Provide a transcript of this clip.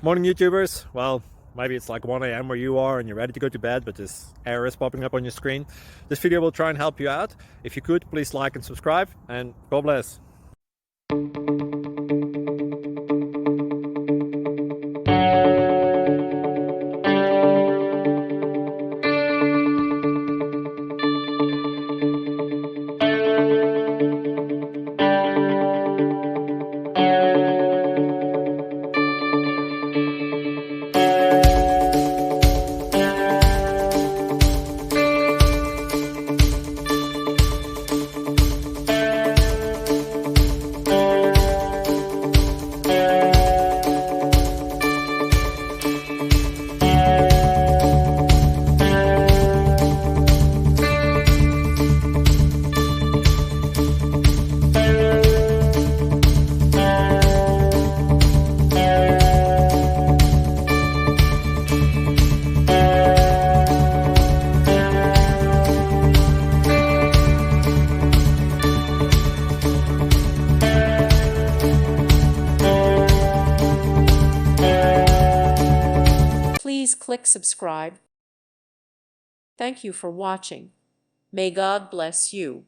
Morning YouTubers. Well, maybe it's like 1 a.m. where you are and you're ready to go to bed, but this error is popping up on your screen. This video will try and help you out. If you could, please like and subscribe, and God bless. Please click subscribe. Thank you for watching. May God bless you.